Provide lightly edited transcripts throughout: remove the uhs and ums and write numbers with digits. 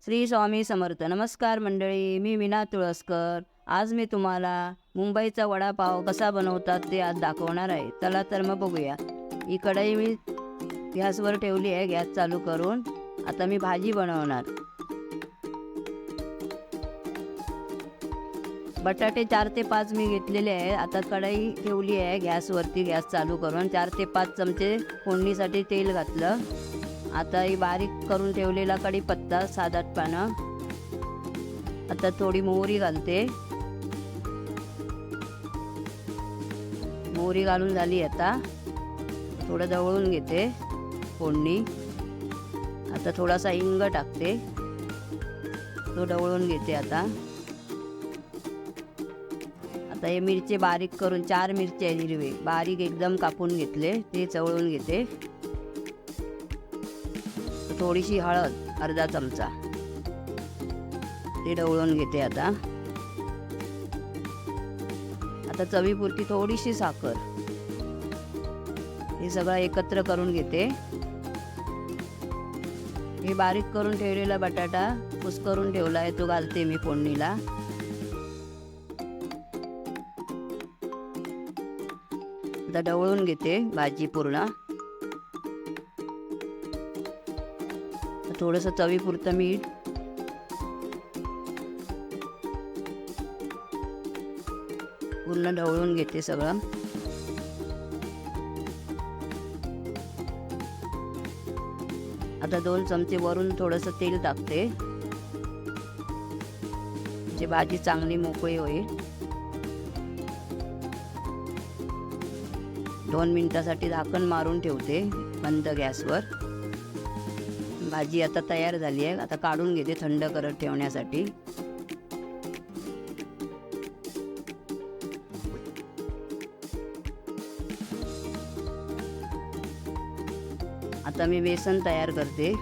श्री स्वामी समर्थ. नमस्कार मंडळी, मी मीना तुळसकर. आज मी तुम्हाला मुंबईचा वडापाव कसा बनवतात ते आज दाखवणार आहे. चला तर मग बघूया. ही कढई मी गॅसवर ठेवली आहे, गॅस चालू करून. आता मी भाजी बनवणार. बटाटे 4 ते 5 मी घेतलेले आहे. आता कढई ठेवली आहे गॅसवरती, गॅस चालू करून 4 ते 5 चमचे फोडणीसाठी तेल घातलं. आता ही बारीक करून ठेवलेला कढीपत्ता 7-8 पानं. आता थोडी मोहरी घालते. मोहरी घालून झाली. आता थोडं ढवळून घेते फोडणी. आता थोडासा हिंग टाकते, तो ढवळून घेते. आता हे मिरचे बारीक करून 4 मिरचे हिरवे बारीक एकदम कापून घेतले, ते चवळून घेते. थोडीशी हळद अर्धा चमचा, ते ढवळून घेते. आता चवीपुरती थोडीशी साखर, हे सगळं एकत्र करून घेते. हे बारीक करून ठेवलेला बटाटा कुस्करून ठेवला आहे, तो घालते मी फोडणीला. आता ढवळून घेते भाजी पूर्ण. थोडंसं चवीपुरतं मीठ, पूर्ण ढवळून घेते सगळं. आता 2 चमचे वरून थोडंसं तेल टाकते, म्हणजे भाजी चांगली मोकळी होईल. 2 मिनिटासाठी झाकण मारून ठेवते बंद गॅसवर. भाजी आता तयार झाली आहे. आता काढून घेते थंड करत ठेवण्यासाठी. आता मी बेसन तयार करते.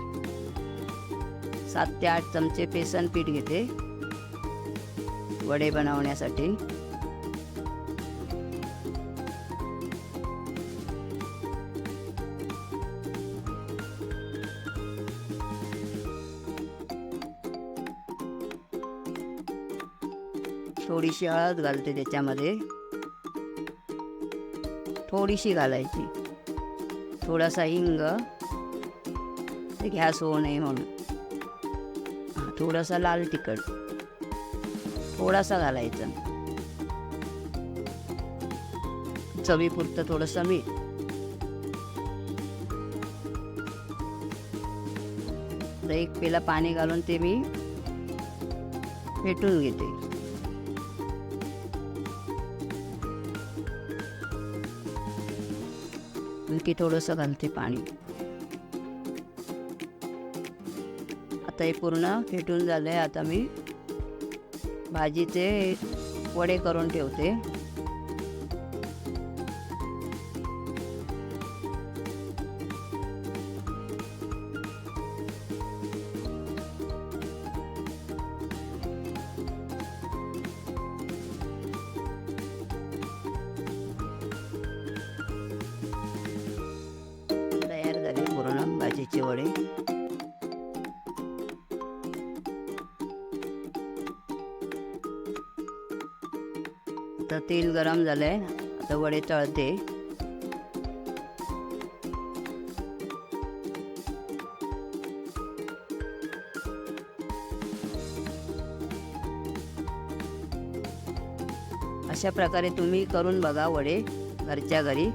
7 ते 8 चमचे बेसन पीठ घेते वडे बनवण्यासाठी. थोडीशी हळद घालते त्याच्यामध्ये, थोडीशी घालायची. थोडासा हिंग, ते गॅस होऊ नये म्हणून. थोडासा लाल तिखट थोडासा घालायचं. चवीपुरतं थोडंसं मीठ. एक पेला पाणी घालून ते मी फेटून घेते. आणखी थोडंसं घालते पाणी. आता हे पूर्ण फेटून झालंय. आता मी भाजीचे वडे करून ठेवते. तयार झाले पूर्ण भाजीचे वडे. आता तेल गरम झालंय. आता वडे तळते. अशा प्रकारे तुम्ही करून बघा वडे घरच्या घरी.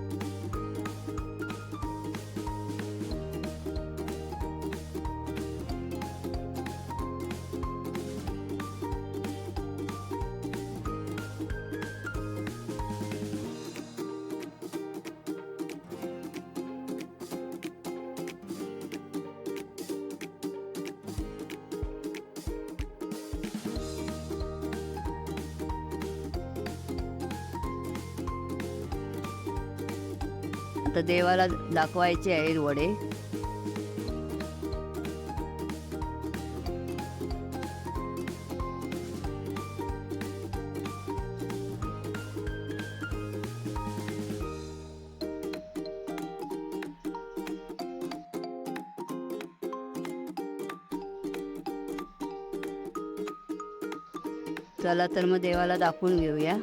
आता देवाला दाखवायचे आहेत वडे. चला तर मग देवाला दाखवून घेऊया.